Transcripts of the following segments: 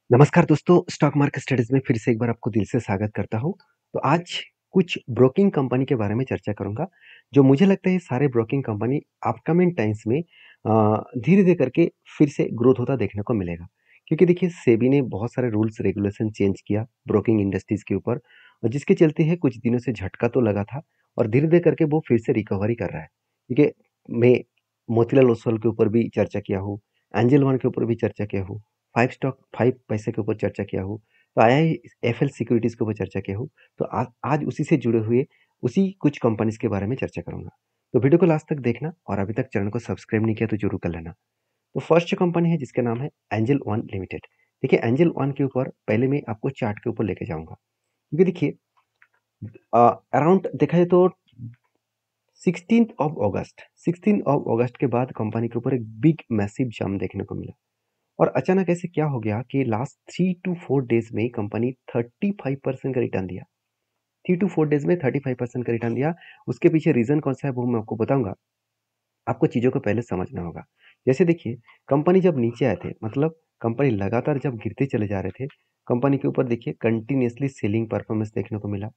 नमस्कार दोस्तों, stock market studies में फिर से एक बार आपको दिल से स्वागत करता हूँ। तो आज कुछ ब्रोकिंग कंपनी के बारे में चर्चा करूँगा, जो मुझे लगता है सारे ब्रोकिंग कंपनी अपकमिंग टाइम्स में धीरे-धीरे करके फिर से ग्रोथ होता देखने को मिलेगा। क्योंकि देखिए सेबी ने बहुत सारे रूल्स रेगुलेशन चेंज किया ब्रोकिंग इंडस्ट्रीज़ के ऊपर और जिसके चलते है कुछ दिनों से झटका तो लगा था और धीरे-धीरे करके वो फिर से रिकवरी कर रहा है। देखिए, मैं मोतीलाल ओसवाल के ऊपर भी चर्चा किया हूँ, एंजल वन के ऊपर भी चर्चा किया हूँ। 5 पैसे के ऊपर चर्चा किया हूँ, तो आईआईएफएल सिक्योरिटीज़ के ऊपर चर्चा किया हूँ, तो आज उसी से जुड़े हुए उसी कुछ कंपनीज़ के बारे में चर्चा करूँगा। तो वीडियो को लास्ट तक देखना और अभी तक चैनल को सब्सक्राइब नहीं किया तो ज़रूर कर लेना। तो फर्स्ट जो कंपनी है जिसका नाम है एंजल वन लिमिटेड। देखिए एंजल वन के ऊपर पहले मैं आपको चार्ट के ऊपर लेके जाऊँगा। क्योंकि देखिए अराउंड देखा जाए तो 16 ऑफ अगस्त के बाद कंपनी के ऊपर एक बिग मैसिव जंप देखने को मिला। और अचानक ऐसे क्या हो गया कि लास्ट 3 टू 4 डेज़ में कंपनी 35% का रिटर्न दिया। 3 टू 4 डेज़ में 35% का रिटर्न दिया। उसके पीछे रीज़न कौन-सा है वो मैं आपको बताऊँगा। आपको चीज़ों को पहले समझना होगा। जैसे देखिए, कंपनी जब नीचे आए थे मतलब कंपनी लगातार जब गिरते चले जा रहे थे, कंपनी के ऊपर देखिए कंटिन्यूअसली सेलिंग परफॉर्मेंस देखने को मिला।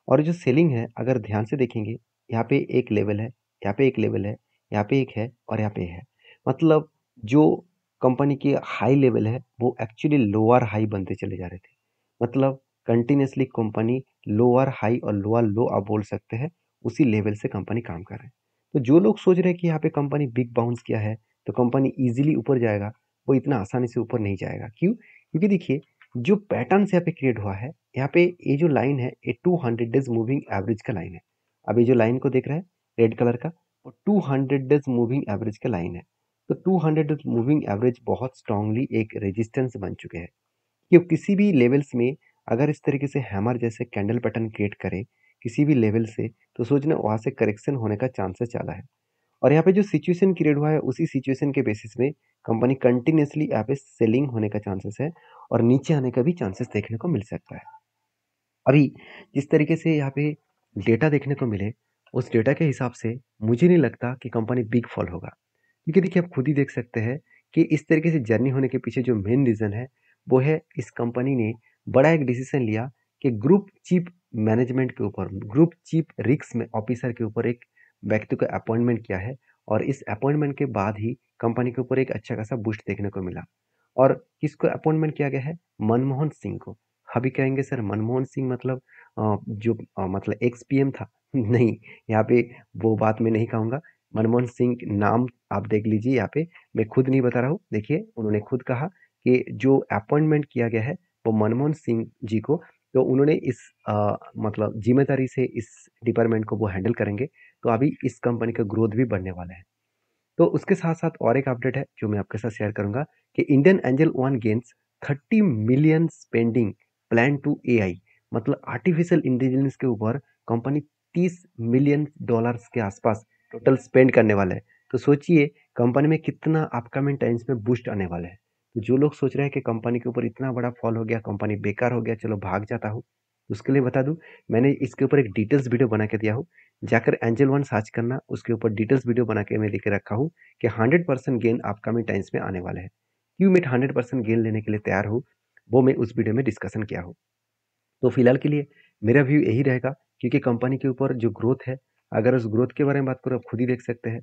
और जो सेलिंग है अगर ध्यान से देखेंगे, यहाँ पे एक लेवल है, यहाँ पे एक लेवल है, यहाँ पे एक है और यहाँ पे है। मतलब जो कंपनी की हाई लेवल है, वो एक्चुअली लोअर हाई बनते चले जा रहे थे। मतलब कंटिन्यूअसली कंपनी लोअर हाई और लोअर लो आप बोल सकते हैं, उसी लेवल से कंपनी काम कर रहे हैं। तो जो लोग सोच रहे हैं कि यहाँ पे कंपनी बिग बाउंस किया है तो कंपनी इजीली ऊपर जाएगा, वो इतना आसानी से ऊपर नहीं जाएगा। क्यों? क्योंकि देखिए जो पैटर्न यहाँ पे क्रिएट हुआ है, यहाँ पे ये जो लाइन है ये 200 डेज मूविंग एवरेज का लाइन है। अब ये जो लाइन को देख रहे हैं रेड कलर का, वो 200 डेज मूविंग एवरेज का लाइन है। तो 200 डेज मूविंग एवरेज बहुत स्ट्रांगली एक रेजिस्टेंस बन चुके हैं कि किसी भी लेवल्स में अगर इस तरीके से हैमर जैसे कैंडल पैटर्न क्रिएट करे किसी भी लेवल से, तो सोचना वहाँ से करेक्शन होने का चांसेस ज़्यादा है। और यहाँ पे जो सिचुएशन क्रिएट हुआ है उसी सिचुएशन के बेसिस में कंपनी कंटिन्यूअसली यहाँ पे सेलिंग होने का चांसेस है और नीचे आने का भी चांसेस देखने को मिल सकता है। अभी जिस तरीके से यहाँ पे डेटा देखने को मिले, उस डेटा के हिसाब से मुझे नहीं लगता कि कंपनी बिग फॉल होगा। क्योंकि देखिए आप खुद ही देख सकते हैं कि इस तरीके से जर्नी होने के पीछे जो मेन रीज़न है, वो है इस कंपनी ने बड़ा एक डिसीज़न लिया कि ग्रुप चीफ मैनेजमेंट के ऊपर, ग्रुप चीफ रिस्क में ऑफिसर के ऊपर एक व्यक्ति को अपॉइंटमेंट किया है और इस अपॉइंटमेंट के बाद ही कंपनी के ऊपर एक अच्छा खासा बूस्ट देखने को मिला। और किसको अपॉइंटमेंट किया गया है? मनमोहन सिंह को। अभी कहेंगे सर मनमोहन सिंह मतलब जो मतलब एक्स पीएम था। नहीं, यहाँ पे वो बात मैं नहीं कहूँगा। मनमोहन सिंह नाम आप देख लीजिए यहाँ पे, मैं खुद नहीं बता रहा हूँ। देखिए उन्होंने खुद कहा कि जो अपॉइंटमेंट किया गया है वो मनमोहन सिंह जी को, तो उन्होंने इस मतलब ज़िम्मेदारी से इस डिपार्टमेंट को वो हैंडल करेंगे। तो अभी इस कंपनी का ग्रोथ भी बढ़ने वाला है। तो उसके साथ-साथ और एक अपडेट है जो मैं आपके साथ शेयर करूँगा कि Indian Angel One gains 30 million spending plan to AI, मतलब आर्टिफिशियल इंटेलिजेंस के ऊपर कंपनी 30 मिलियन डॉलर्स के आसपास टोटल स्पेंड करने वाला है। तो सोचिए कंपनी में कितना अपकमिंग टाइम्स में बूस्ट आने वाला है। तो जो लोग सोच रहे हैं कि कंपनी के ऊपर इतना बड़ा फॉल हो गया, कंपनी बेकार हो गया, चलो भाग जाता हूँ। उसके लिए बता दूँ, मैंने इसके ऊपर एक डिटेल्स वीडियो बना के दिया हूँ। जाकर एंजल वन सर्च करना, उसके ऊपर डिटेल्स वीडियो बना के मैं लेके रखा हूँ कि 100% गेन अपकमिंग टाइम्स में आने वाला है। क्यों मैं 100% गेन लेने के लिए तैयार हूँ, वो मैं उस वीडियो में डिस्कशन किया हूँ। तो फिलहाल के लिए मेरा व्यू यही रहेगा, क्योंकि कंपनी के ऊपर जो ग्रोथ है, अगर उस ग्रोथ के बारे में बात करूँ आप खुद ही देख सकते हैं,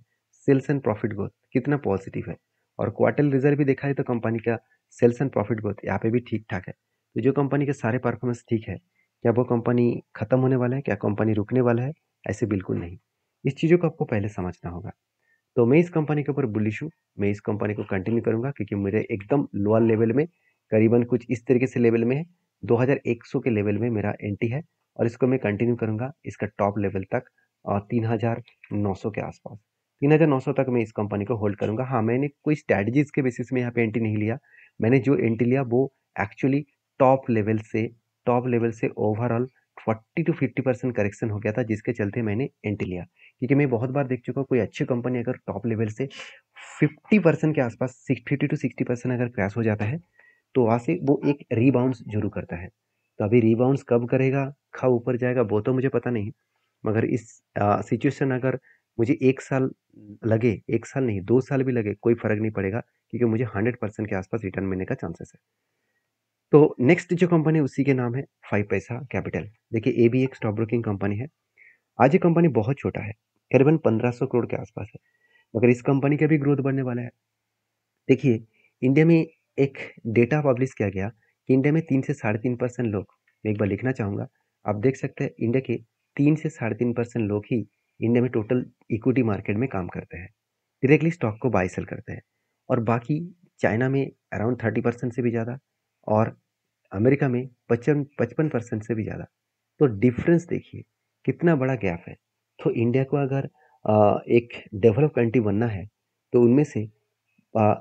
सेल्स एंड प्रॉफिट ग्रोथ कितना पॉजिटिव है। और क्वार्टर रिजल्ट भी देखा है तो कंपनी का सेल्स एंड प्रॉफिट ग्रोथ यहाँ पे भी ठीक ठाक है। तो जो कंपनी के सारे परफॉर्मेंस ठीक है, क्या वो कंपनी खत्म होने वाला है, क्या कंपनी रुकने वाला है? ऐसे बिल्कुल नहीं। इस चीज़ों को आपको पहले समझना होगा। तो मैं इस कंपनी के ऊपर बुलिश हूँ। मैं इस कंपनी को कंटिन्यू करूँगा क्योंकि मेरे एकदम लोअर लेवल में करीबन कुछ इस तरीके से लेवल में है। 2100 के लेवल में मेरा एंट्री है और इसको मैं कंटिन्यू करूँगा इसका टॉप लेवल तक 3900 के आसपास। 3900 तक मैं इस कंपनी को होल्ड करूँगा। हाँ, मैंने कोई स्ट्रैटेजीज़ के बेसिस में यहाँ पे एंट्री नहीं लिया। मैंने जो एंट्री लिया वो एक्चुअली टॉप लेवल से ओवरऑल 40 टू 50% करेक्शन हो गया था, जिसके चलते मैंने एंट्री लिया। क्योंकि मैं बहुत बार देख चुका हूँ कोई अच्छी कंपनी अगर टॉप लेवल से 50% के आसपास 50 टू 60% अगर क्रैश हो जाता है, तो वहाँ से वो एक रीबाउंस ज़रूर करता है। तो अभी रीबाउंस कब करेगा, कब ऊपर जाएगा वो तो मुझे पता नहीं। मगर इस सिचुएशन अगर मुझे 1 साल लगे, 1 साल नहीं 2 साल भी लगे, कोई फ़र्क नहीं पड़ेगा क्योंकि मुझे 100% के आसपास रिटर्न मिलने का चांसेस है। तो नेक्स्ट जो कंपनी उसी के नाम है 5 पैसा कैपिटल। देखिए ये भी एक स्टॉक ब्रोकिंग कंपनी है। आज ये कंपनी बहुत छोटा है, करीबन 1500 करोड़ के आसपास है, मगर इस कंपनी का भी ग्रोथ बढ़ने वाला है। देखिए, इंडिया में एक डेटा पब्लिश किया गया कि इंडिया में 3 से 3.5% लोग, मैं एक बार लिखना चाहूँगा, आप देख सकते हैं इंडिया के 3 से 3.5% लोग ही इंडिया में टोटल इक्विटी मार्केट में काम करते हैं, डायरेक्टली स्टॉक को बाय सेल करते हैं। और बाकी चाइना में अराउंड 30% से भी ज़्यादा, और अमेरिका में 55% से भी ज़्यादा। तो डिफरेंस देखिए, कितना बड़ा गैप है। तो इंडिया को अगर एक डेवलप कंट्री बनना है, तो उनमें से अ,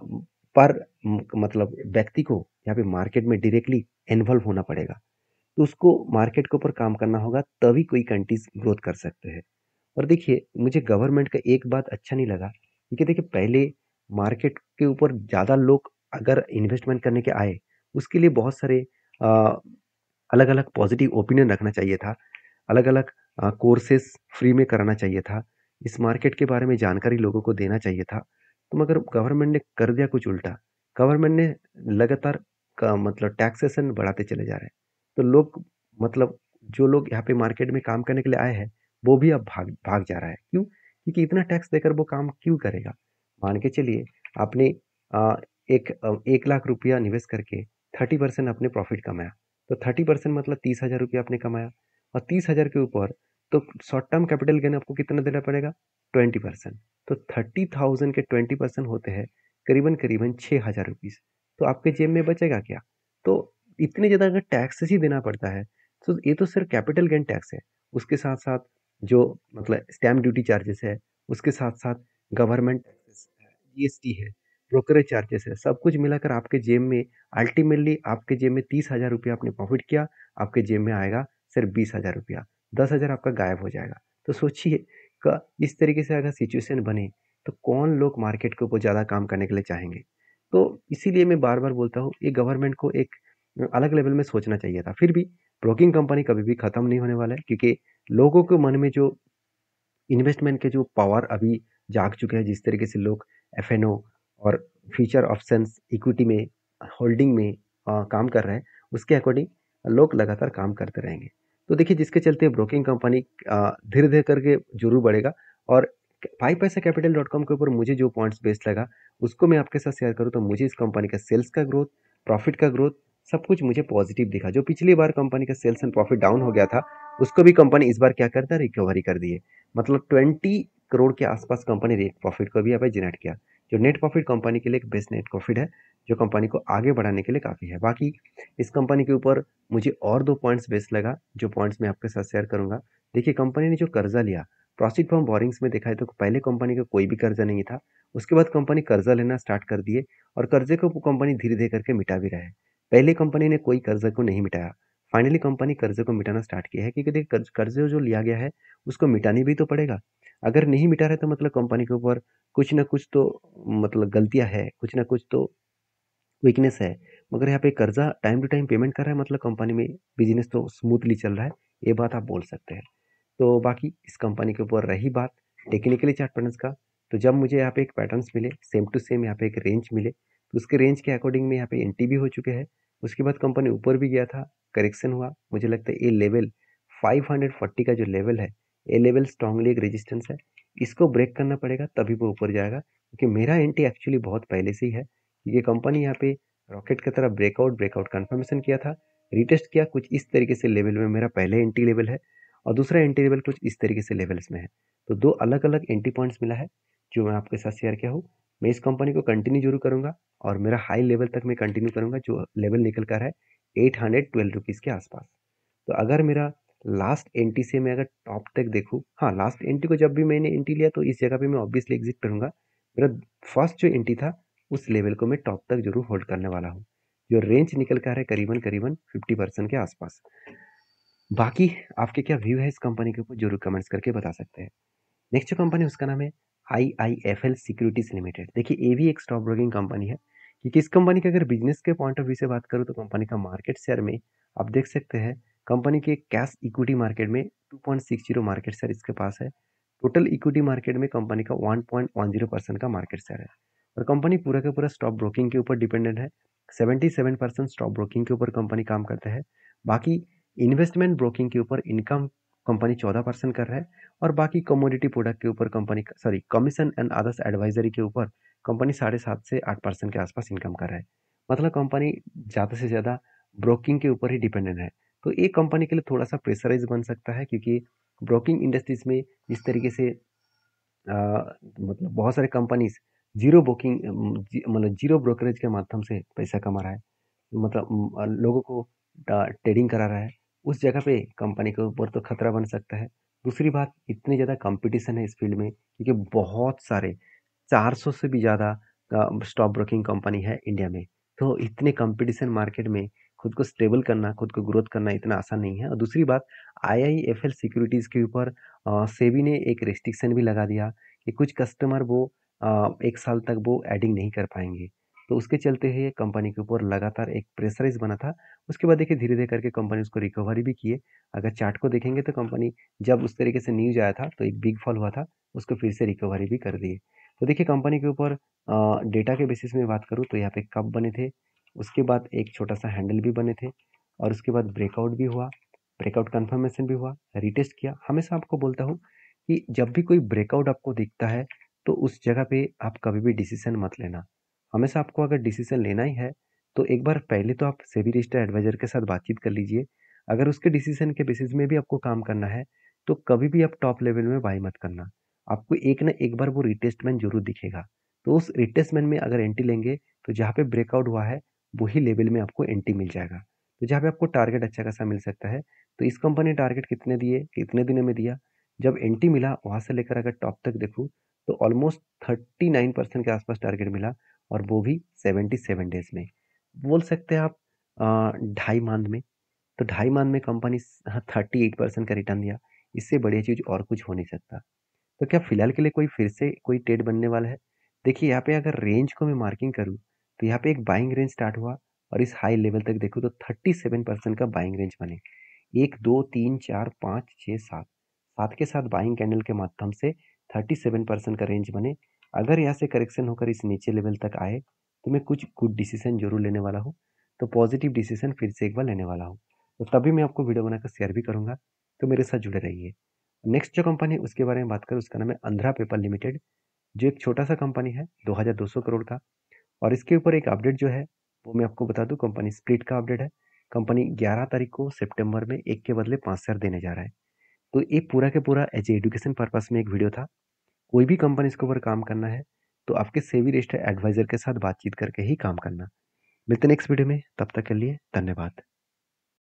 पर मतलब व्यक्ति को यहाँ पे मार्केट में डायरेक्टली इन्वॉल्व होना पड़ेगा। तो उसको मार्केट के ऊपर काम करना होगा, तभी कोई कंट्रीज ग्रोथ कर सकते हैं। और देखिए, मुझे गवर्नमेंट का एक बात अच्छा नहीं लगा, क्योंकि देखिए पहले मार्केट के ऊपर ज़्यादा लोग अगर इन्वेस्टमेंट करने के आए, उसके लिए बहुत सारे अलग अलग पॉजिटिव ओपिनियन रखना चाहिए था, अलग अलग कोर्सेस फ्री में कराना चाहिए था, इस मार्केट के बारे में जानकारी लोगों को देना चाहिए था। तो मगर गवर्नमेंट ने कर दिया कुछ उल्टा। गवर्नमेंट ने लगातार का मतलब टैक्सेशन बढ़ाते चले जा रहे हैं। तो लोग मतलब जो लोग यहाँ पे मार्केट में काम करने के लिए आए हैं, वो भी अब भाग भाग जा रहा है। क्यों? क्योंकि इतना टैक्स देकर वो काम क्यों करेगा? मान के चलिए, आपने अ, 1 लाख रुपया निवेश करके 30% अपने प्रॉफिट कमाया, तो 30% मतलब 30,000 रुपया आपने कमाया, और 30,000 के ऊपर तो शॉर्ट टर्म कैपिटल गेन आपको कितना देना पड़ेगा? 20%। तो 30,000 के 20% होते हैं करीबन करीबन 6,000 रुपीज। तो आपके जेब में बचेगा क्या? तो इतने ज़्यादा अगर टैक्सेस ही देना पड़ता है, तो ये तो सिर्फ कैपिटल गेन टैक्स है। उसके साथ साथ जो मतलब स्टैम्प ड्यूटी चार्जेस है, उसके साथ साथ गवर्नमेंट टैक्सेस है, जीएसटी है, ब्रोकरेज चार्जेस है, सब कुछ मिलाकर आपके जेब में अल्टीमेटली आपके जेब में 30,000 रुपया आपने प्रॉफिट किया, आपके जेब में आएगा सिर्फ 20,000 रुपया। 10,000 आपका गायब हो जाएगा। तो सोचिए, इस तरीके से अगर सिचुएशन बने, तो कौन लोग मार्केट के ऊपर ज़्यादा काम करने के लिए चाहेंगे? तो इसीलिए मैं बार बार बोलता हूँ, ये गवर्नमेंट को एक अलग लेवल में सोचना चाहिए था। फिर भी ब्रोकिंग कंपनी कभी भी खत्म नहीं होने वाला है, क्योंकि लोगों के मन में जो इन्वेस्टमेंट के जो पावर अभी जाग चुके हैं, जिस तरीके से लोग एफएनओ और फ्यूचर ऑप्शंस इक्विटी में होल्डिंग में काम कर रहे हैं, उसके अकॉर्डिंग लोग लगातार काम करते रहेंगे। तो देखिए, जिसके चलते ब्रोकिंग कंपनी धीरे धीरे करके जरूर बढ़ेगा। और 5पैसा capital.com के ऊपर मुझे जो पॉइंट्स बेस्ट लगा, उसको मैं आपके साथ शेयर करूँ, तो मुझे इस कंपनी का सेल्स का ग्रोथ, प्रॉफिट का ग्रोथ, सब कुछ मुझे पॉजिटिव दिखा। जो पिछली बार कंपनी का सेल्स एंड प्रॉफिट डाउन हो गया था, उसको भी कंपनी इस बार क्या करता है, रिकवरी कर दी है। मतलब 20 करोड़ के आसपास कंपनी नेट प्रॉफिट को भी यहाँ पे जनरेट किया, जो नेट प्रॉफिट कंपनी के लिए एक बेस्ट नेट प्रॉफिट है, जो कंपनी को आगे बढ़ाने के लिए काफ़ी है। बाकी इस कंपनी के ऊपर मुझे और 2 पॉइंट्स बेस्ट लगा, जो पॉइंट्स मैं आपके साथ शेयर करूंगा। देखिए, कंपनी ने जो कर्जा लिया, प्रोसीड फ्रॉम बोरिंग्स में देखा है तो पहले कंपनी का कोई भी कर्जा नहीं था। उसके बाद कंपनी कर्जा लेना स्टार्ट कर दिए, और कर्जे को कंपनी धीरे धीरे करके मिटा भी रहा है। पहले कंपनी ने कोई कर्जे को नहीं मिटाया, फाइनली कंपनी कर्जे को मिटाना स्टार्ट किया है, क्योंकि देखिए कर्जे जो लिया गया है, उसको मिटानी भी तो पड़ेगा। अगर नहीं मिटा रहे तो मतलब कंपनी के ऊपर कुछ ना कुछ तो मतलब गलतियां है, कुछ ना कुछ तो वीकनेस है। मगर यहाँ पे कर्जा टाइम टू टाइम पेमेंट कर रहा है, मतलब कंपनी में बिजनेस तो स्मूथली चल रहा है, ये बात आप बोल सकते हैं। तो बाकी इस कंपनी के ऊपर रही बात टेक्निकली चार्ट पैटर्न्स का, तो जब मुझे यहाँ पे एक पैटर्न्स मिले सेम टू सेम, यहाँ पे एक रेंज मिले, तो उसके रेंज के अकॉर्डिंग में यहाँ पे एंट्री भी हो चुके हैं। उसके बाद कंपनी ऊपर भी गया था, करेक्शन हुआ। मुझे लगता है ये लेवल 540 का जो लेवल है, ये लेवल स्ट्रांगली एक रेजिस्टेंस है। इसको ब्रेक करना पड़ेगा, तभी वो ऊपर जाएगा, क्योंकि मेरा एंट्री एक्चुअली बहुत पहले से ही है। ये कंपनी यहाँ पे रॉकेट की तरह ब्रेकआउट ब्रेकआउट कंफर्मेशन किया था, रिटेस्ट किया कुछ इस तरीके से लेवल में, मेरा पहले एंट्री लेवल है, और दूसरा एंट्री लेवल कुछ इस तरीके से लेवल्स में है। तो 2 अलग-अलग एंट्री पॉइंट्स मिला है, जो मैं आपके साथ शेयर किया हूँ। मैं इस कंपनी को कंटिन्यू ज़रूर करूँगा, और मेरा हाई लेवल तक मैं कंटिन्यू करूँगा, जो लेवल निकल कर है 812 रुपीज़ के आसपास। तो अगर मेरा लास्ट एंट्री से मैं अगर टॉप तक देखूँ, हाँ, लास्ट एंट्री को जब भी मैंने एंट्री लिया, तो इस जगह पे मैं ऑब्वियसली एग्जिट करूँगा। मेरा फर्स्ट जो एंट्री था, उस लेवल को मैं टॉप तक ज़रूर होल्ड करने वाला हूँ, जो रेंज निकल कर है करीबन-करीबन 50% के आसपास। बाकी आपके क्या व्यू है इस कंपनी के ऊपर, ज़रूर कमेंट्स करके बता सकते हैं। नेक्स्ट जो कंपनी है उसका नाम है आईआईएफएल सिक्योरिटीज लिमिटेड। देखिए, ये भी एक स्टॉक ब्रोकिंग कंपनी है, क्योंकि इस कंपनी के अगर बिजनेस के पॉइंट ऑफ व्यू से बात करूँ, तो कंपनी का मार्केट शेयर में आप देख सकते हैं, कंपनी के कैश इक्विटी मार्केट में 2.60 मार्केट शेयर इसके पास है। टोटल इक्विटी मार्केट में कंपनी का 1.10% का मार्केट शेयर है, और कंपनी पूरा का पूरा स्टॉक ब्रोकिंग के ऊपर डिपेंडेंट है। 77% स्टॉक ब्रोकिंग के ऊपर कंपनी काम करता है। बाकी इन्वेस्टमेंट ब्रोकिंग के ऊपर इनकम कंपनी 14% कर रहा है, और बाकी कमोडिटी प्रोडक्ट के ऊपर company commission and others advisory के ऊपर कंपनी 7.5 से 8% के आसपास इनकम कर रहा है। मतलब कंपनी ज़्यादा से ज़्यादा ब्रोकिंग के ऊपर ही डिपेंडेंट है। तो ये कंपनी के लिए थोड़ा सा प्रेशराइज बन सकता है, क्योंकि ब्रोकिंग इंडस्ट्रीज में इस तरीके से मतलब बहुत सारे कंपनीज जीरो बुकिंग मतलब जीरो ब्रोकरेज के माध्यम से पैसा कमा रहा है, मतलब लोगों को ट्रेडिंग करा रहा है। उस जगह पे कंपनी के ऊपर तो खतरा बन सकता है। दूसरी बात, इतनी ज़्यादा कंपटीशन है इस फील्ड में, क्योंकि बहुत सारे 400 से भी ज़्यादा स्टॉक ब्रोकिंग कंपनी है इंडिया में। तो इतने कंपटीशन मार्केट में खुद को स्टेबल करना, खुद को ग्रोथ करना इतना आसान नहीं है। और दूसरी बात, IIFL सिक्योरिटीज़ के ऊपर सेबी ने एक रेस्ट्रिक्शन भी लगा दिया कि कुछ कस्टमर वो 1 साल तक वो एडिंग नहीं कर पाएंगे। तो उसके चलते हुए कंपनी के ऊपर लगातार एक प्रेशराइज बना था। उसके बाद देखिए धीरे-धीरे करके कंपनी उसको रिकवरी भी किए। अगर चार्ट को देखेंगे तो कंपनी जब उस तरीके से न्यूज़ आया था तो एक बिग फॉल हुआ था, उसको फिर से रिकवरी भी कर दिए। तो देखिए कंपनी के ऊपर डेटा के बेसिस में बात करूँ तो यहाँ पे कब बने थे, उसके बाद एक छोटा-सा हैंडल भी बने थे, और उसके बाद ब्रेकआउट भी हुआ, ब्रेकआउट कन्फर्मेशन भी हुआ, रीटेस्ट किया। हमेशा आपको बोलता हूँ कि जब भी कोई ब्रेकआउट आपको दिखता है, तो उस जगह पे आप कभी भी डिसीज़न मत लेना। हमेशा आपको अगर डिसीज़न लेना ही है, तो एक बार पहले तो आप सेबी रजिस्टर्ड एडवाइज़र के साथ बातचीत कर लीजिए। अगर उसके डिसीज़न के बेसिस में भी आपको काम करना है, तो कभी भी आप टॉप लेवल में बाय मत करना। आपको एक ना एक बार वो रिटेस्टमेंट ज़रूर दिखेगा। तो उस रिटेस्टमेंट में अगर एंट्री लेंगे, तो जहाँ पे ब्रेकआउट हुआ है, वही लेवल में आपको एंट्री मिल जाएगा। तो जहाँ पे आपको टारगेट अच्छा खासा मिल सकता है, तो इस कंपनी ने टारगेट कितने दिए, कितने दिनों में दिया? जब एंट्री मिला, वहाँ से लेकर अगर टॉप तक देखूँ, तो ऑलमोस्ट 39% के आसपास टारगेट मिला, और वो भी 77 डेज़ में। बोल सकते हैं आप ढाई मंथ में। तो ढाई मंथ में कंपनी 38% का रिटर्न दिया। इससे बढ़िया चीज़ और कुछ हो नहीं सकता। तो क्या फ़िलहाल के लिए कोई फिर से कोई ट्रेड बनने वाला है? देखिए यहाँ पे अगर रेंज को मैं मार्किंग करूँ, तो यहाँ पे एक बाइंग रेंज स्टार्ट हुआ, और इस हाई लेवल तक देखूँ तो 37% का बाइंग रेंज बने। 1, 2, 3, 4, 5, 6, 7, 7 के साथ बाइंग कैंडल के माध्यम से 37% का रेंज बने। अगर यहाँ से करेक्शन होकर इस नीचे लेवल तक आए, तो मैं कुछ गुड डिसीजन ज़रूर लेने वाला हूँ। तो पॉजिटिव डिसीजन फिर से एक बार लेने वाला हूँ। तो तभी मैं आपको वीडियो बनाकर शेयर भी करूँगा। तो मेरे साथ जुड़े रहिए। नेक्स्ट जो कंपनी है उसके बारे में बात करें, उसका नाम है आंध्रा पेपर लिमिटेड, जो एक छोटा-सा कंपनी है 2200 करोड़ का। और इसके ऊपर एक अपडेट जो है, वो मैं आपको बता दूँ, कंपनी स्प्लिट का अपडेट है। कंपनी 11 तारीख को सितंबर में 1 के बदले 5 शेयर देने जा रहा है। तो ये पूरा के पूरा एज ए एजुकेशन पर्पस में एक वीडियो था। कोई भी कंपनी इसके ऊपर काम करना है, तो आपके सेबी रजिस्टर्ड एडवाइज़र के साथ बातचीत करके ही काम करना। मिलते हैं नेक्स्ट वीडियो में, तब तक के लिए धन्यवाद।